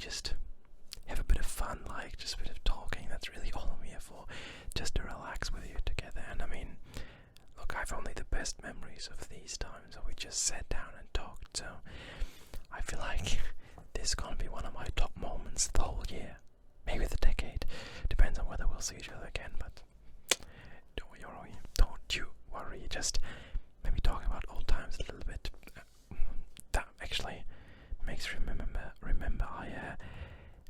just have a bit of fun, like just a bit of talking. That's really all I'm here for, just to relax with you together. And I mean, look, I've only the best memories of these times where we just sat down and talked, so I feel like this is gonna be one of my top moments the whole year, maybe the decade, depends on whether we'll see each other again. But don't you worry, just maybe talk about old times a little bit. That actually makes remember I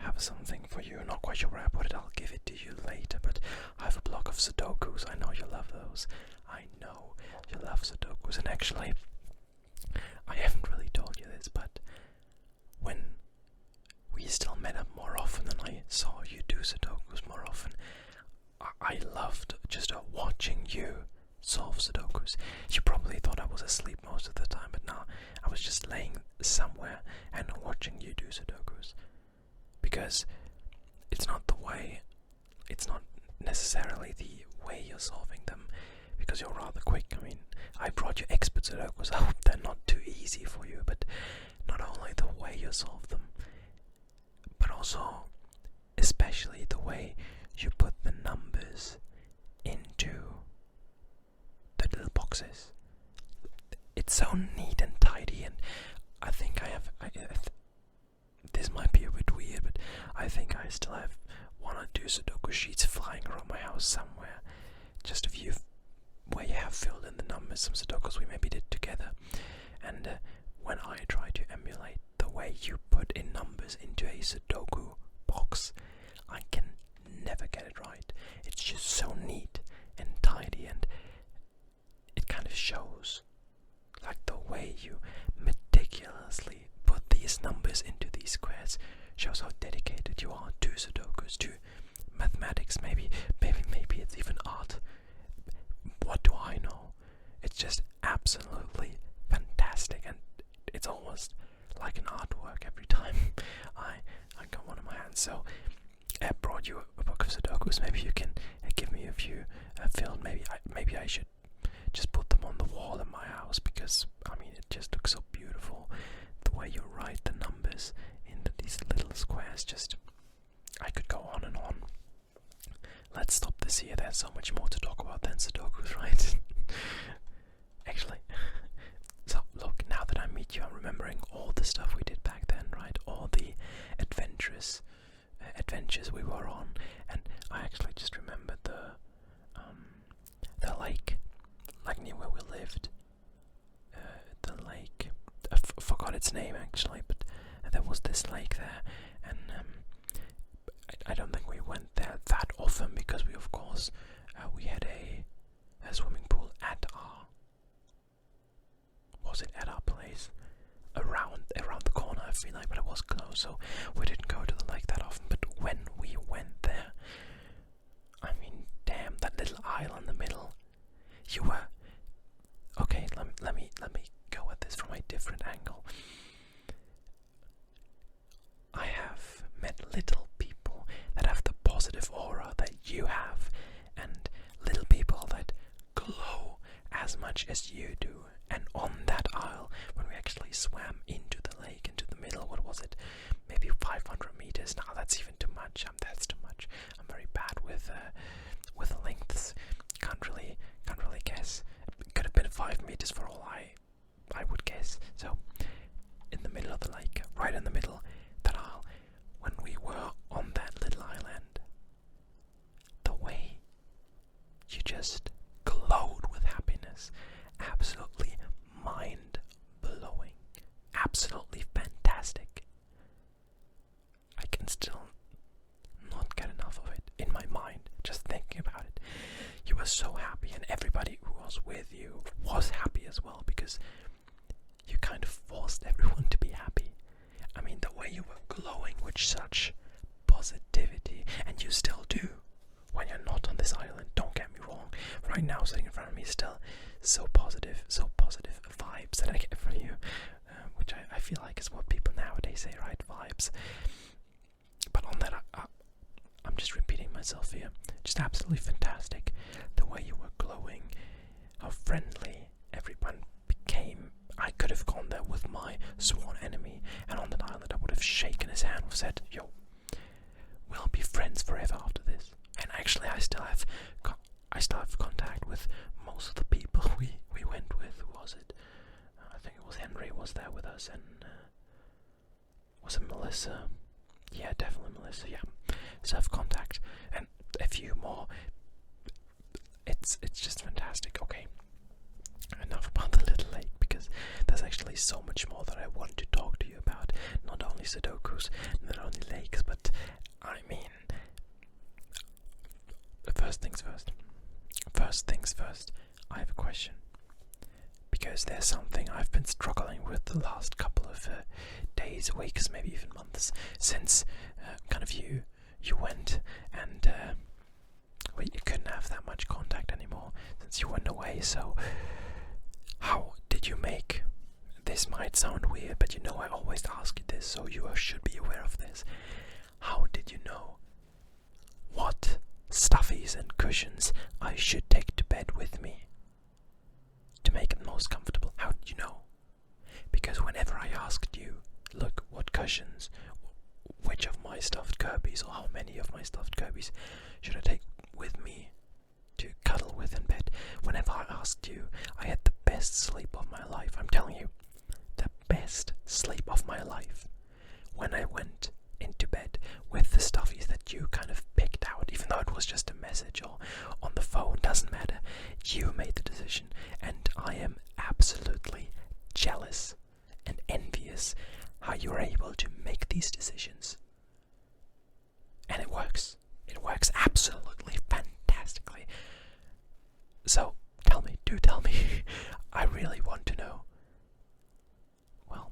have something for you. Not quite sure where I put it. I'll give it to you later, but I have a block of Sudokus. I know you love those. I know you love Sudokus. And actually, I haven't really told you this, but when we still met up more often and I saw you do Sudokus more often, I loved just watching you solve Sudokus. You probably thought I was asleep most of the time, but no, I was just laying somewhere and watching you do Sudokus. Because it's not necessarily the way you're solving them, because you're rather quick. I mean, I brought you expert Sudokus. I hope they're not too easy for you, but not only the way you solve them, but also especially the way you put the numbers into the little boxes. It's so neat and tidy, and I think this might be a bit weird, but I think I still have 1 or 2 Sudoku sheets flying around my house somewhere. Just a few where you have filled in the numbers, some Sudokus we maybe did together. And when I try to emulate the way you put in numbers into a Sudoku box, I can never get it right. It's just so neat and tidy, and it kind of shows, like the way you meticulously put these numbers into these squares shows how dedicated you are to Sudokus, to mathematics. Maybe it's even art. What do I know? It's just absolutely fantastic, and it's almost like an artwork every time I got one in my hands. So I brought you a book of Sudokus. Maybe you can give me a few filled. Maybe I should just put them on the wall in my house, because I mean, it just looks so beautiful the way you write the numbers into these little squares. Just, I could go on and on. Let's stop this here. There's so much more to talk about than Sudokus, right? Actually, so look, now that I meet you, I'm remembering all the stuff we did back then, right? All the adventures we were on, and I actually just remembered the lake, like near where we lived. The lake, I forgot its name actually, but there was this lake there, and I don't think we went there that often, because we, of course, we had a swimming pool at our place, around the corner, I feel like, but it was closed, so we didn't go to the lake that often. But when we went there, I mean, damn, that little isle in the middle. You were okay. Let me go at this from a different angle. I have met little people that have the positive aura that you have, and little people that glow as much as you do. And on that isle, when we actually swam into the lake, into the middle, what was it? Maybe 500 meters. Now that's even too much. That's too much. I'm very bad with lengths. Can't really guess. It could have been 5 meters for all I would guess. So in the middle of the lake, right in the middle, that isle, when we were on that little island, the way you just glowed with happiness, absolutely mind-blowing, absolutely fantastic. I can still not get enough of it in my mind, just thinking about it. You were so happy, and everybody who was with you was happy as well, because you kind of forced everyone to be happy. I mean, the way you were glowing with such positivity, and you still do when you're not on this island, don't get me wrong. Right now, sitting in front of me, still so positive vibes that I get from you, which I feel like is what people nowadays say, right? Vibes. But on that, I'm just repeating myself here. Just absolutely fantastic. The way you were glowing, how friendly everyone became. I I could have gone there with my sworn enemy, and on that island I would have shaken his hand and said, yo, we'll be friends forever after this. And actually I still have contact with most of the people we went with. Who was it? I think it was Henry was there with us, and was it Melissa? Yeah, definitely Melissa, yeah. So I have contact, and a few more. It's just fantastic. Okay, enough about the little lake, because there's actually so much more that I want to talk to you about. Not only Sudokus, not only lakes, but I mean, first things first. First things first, I have a question. Because there's something I've been struggling with the last couple of days, weeks, maybe even months, since kind of you went, and you couldn't have that much contact anymore since you went away. So how did you make, this might sound weird, but you know I always ask you this, so you should be aware of this. How did you know what stuffies and cushions I should take to bed with me to make it most comfortable? How did you know? Because whenever I asked you, look, what cushions, which of my stuffed Kirby's, or how many of my stuffed Kirby's should I take with me to cuddle with in bed, whenever I asked you, I had the best sleep of my life. I'm telling you, the best sleep of my life when I went into bed with the stuffies that you kind of picked out, even though it was just a message or on the phone, doesn't matter. You made the decision, and I am absolutely jealous and envious how you're able to make these decisions. And it works. It works absolutely fantastically. So tell me, do tell me. I really want to know. Well,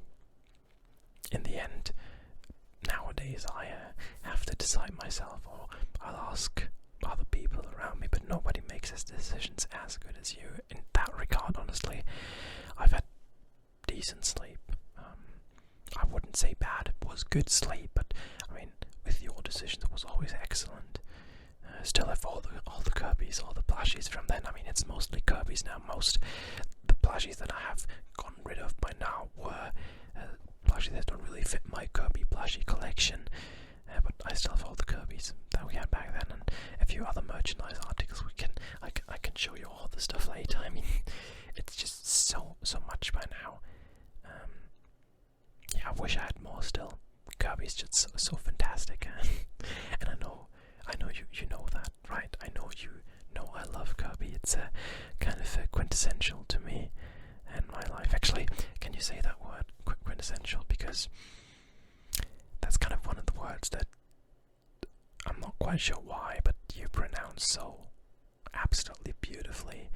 in the end, nowadays I have to decide myself, or I'll ask other people around me, but nobody makes his decisions as good as you in that regard. Honestly, I've had decent sleep. I wouldn't say bad, it was good sleep, but I mean, with your decisions it was always excellent. Still have all the Kirby's, all the plushies from then. I mean, it's mostly Kirby's now. Most the plushies that I have gotten rid of by now were plushies that don't really fit my Kirby plushie collection, but I still have all the Kirby's that we had back then, and a few other merchandise articles. I can show you all the stuff later. I mean, it's just so much by now. Yeah, I wish I had more still. Kirby's just so fantastic, and I know you know that, right? I know you know I love Kirby. It's kind of quintessential to me and my life. Actually, can you say that word, quintessential? Because that's kind of one of the words that I'm not quite sure why, but you pronounce so absolutely beautifully.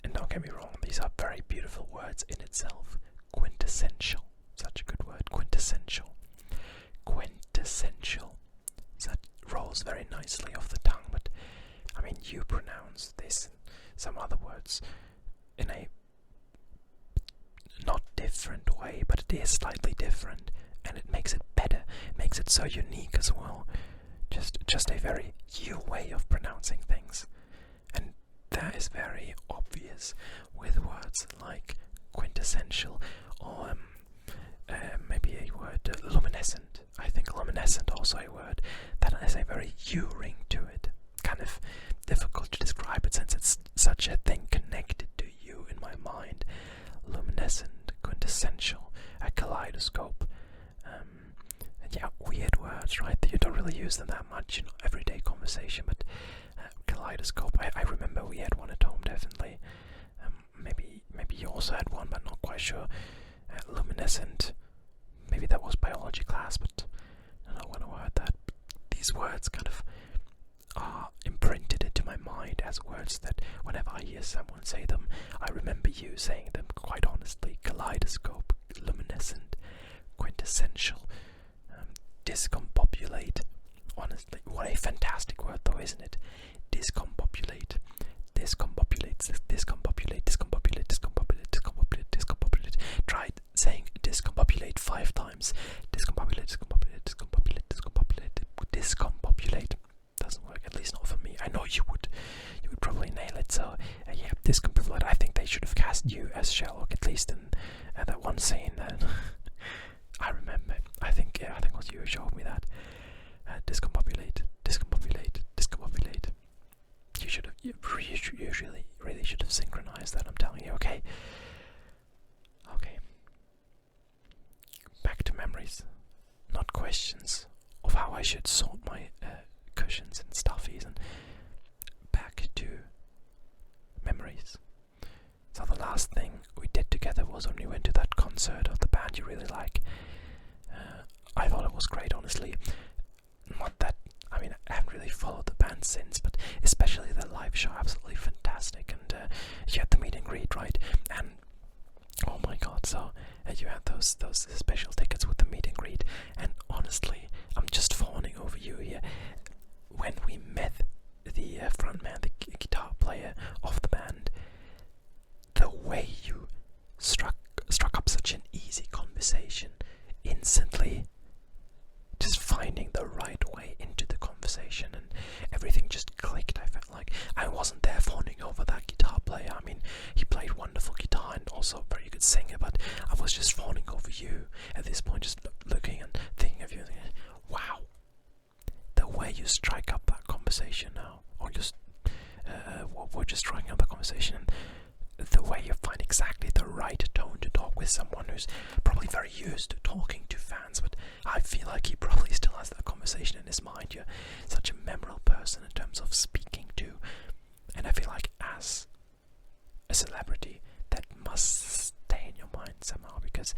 And don't get me wrong, these are very beautiful words in itself. Quintessential. Such a good word. Quintessential. Quintessential. That rolls very nicely off the tongue, but I mean, you pronounce this and some other words in a not different way, but it is slightly different, and it makes it better. It makes it so unique as well. Just a very you way of pronouncing things, and that is very obvious with words like quintessential, or maybe a word luminescent. I think luminescent also a word that has a very you ring to it. Kind of difficult to describe it since it's such a thing connected to you in my mind. Luminescent, quintessential, a kaleidoscope. And yeah, weird words, right? You don't really use them that much in everyday conversation, but kaleidoscope. I remember we had one at home, definitely. Maybe you also had one, but not quite sure. Luminescent. Maybe that was biology class, but I don't know when I heard that. These words kind of are imprinted into my mind as words that whenever I hear someone say them, I remember you saying them quite honestly. Kaleidoscope, luminescent, quintessential, discombobulate. Honestly, what a fantastic word though, isn't it? Discombobulate. Discombobulate, discombobulate, discombobulate, discombobulate, discombobulate, discombobulate. Try saying discombobulate 5 times. Discombobulate, discombobulate, discombobulate, discombobulate, discombobulate. Doesn't work, at least not for me. I know you would probably nail it. So yeah, discombobulate. I think they should have cast you as Sherlock, at least in usually really should have synchronized that, I'm telling you, okay? Okay. Back to memories, not questions of how I should sort my cushions and stuffies, and back to memories. So the last thing we did together was when we went to that concert of the band you really like. I thought it was great, honestly. Not that, I mean, I haven't really followed the band since, but especially the live show, absolutely fantastic. And you had the meet and greet, right? And oh my god, so you had those special tickets with the meet and greet. And honestly, I'm just fawning over you here. When we met the frontman, the guitar player of the band, the way you struck up such an easy conversation, instantly just finding the right way into the conversation, and everything just clicked. I felt like I wasn't there fawning over that guitar player. I mean, he played wonderful guitar and also a very good singer, but I was just fawning over you at this point, just looking and thinking of you, thinking, wow, the way you strike up that conversation now, or just we're just striking up the conversation, and the way you find exactly the right tone to talk with someone who's probably very used to talking to fans, but I feel like he probably still has that conversation in his mind. You're such a memorable person in terms of speaking to, and I feel like as a celebrity, that must stay in your mind somehow, because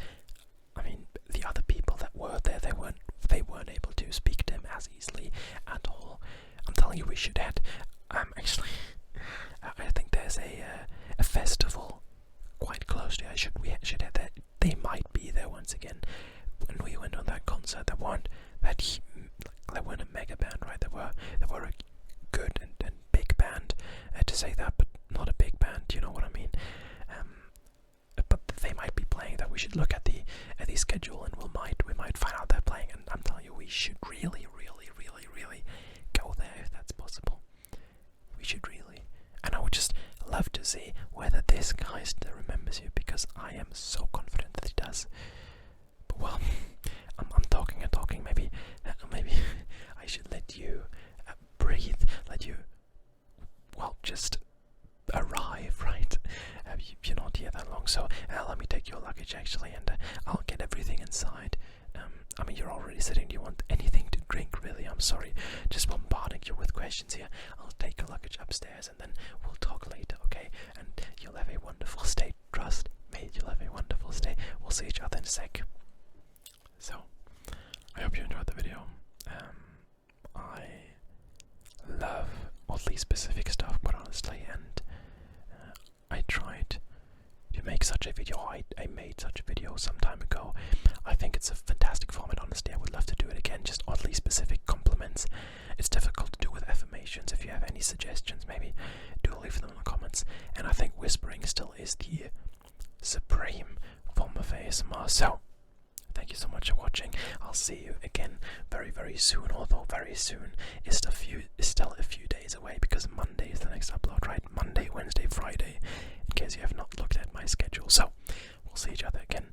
I mean, the other people that were there, they weren't able to speak to him as easily at all. I'm telling you, we should add. Actually, I think there's a festival quite close to. We should add that. They might be there once again. When we went on that concert, they weren't a mega band, right? They were a good and big band. To say that, but not a big band. You know what I mean? But they might be playing that. We should look at the schedule, and we might find out they're playing. And I'm telling you, we should really go there if that's possible. We should really. And I would just love to see whether this guy still remembers you, because I am so confident that he does. But well, I'm talking and talking. Maybe I should let you breathe. Let you, well, just arrive, right? You're not here that long, so let me take your luggage actually, and I'll get everything inside. I mean, you're already sitting. Do you want anything to drink, really? I'm sorry, just bombarding you with questions here. I'll take your luggage upstairs, and then we'll talk later, okay? And you'll have a wonderful stay. Trust me, you'll have a wonderful stay. We'll see each other in a sec. So, I hope you enjoyed the video. I love oddly specific stuff, but honestly, and I tried to make such a video. I made such a video some time ago. I think it's a fantastic format, honestly. I would love to do it again, just oddly specific compliments. It's difficult to do with affirmations. If you have any suggestions, maybe do leave them in the comments. And I think whispering still is the supreme form of ASMR. So, thank you so much for watching. I'll see you again very soon, although very soon is still a few days away, because Monday is the next upload, right? Monday, Wednesday, Friday, in case you have not looked at my schedule. So, we'll see each other again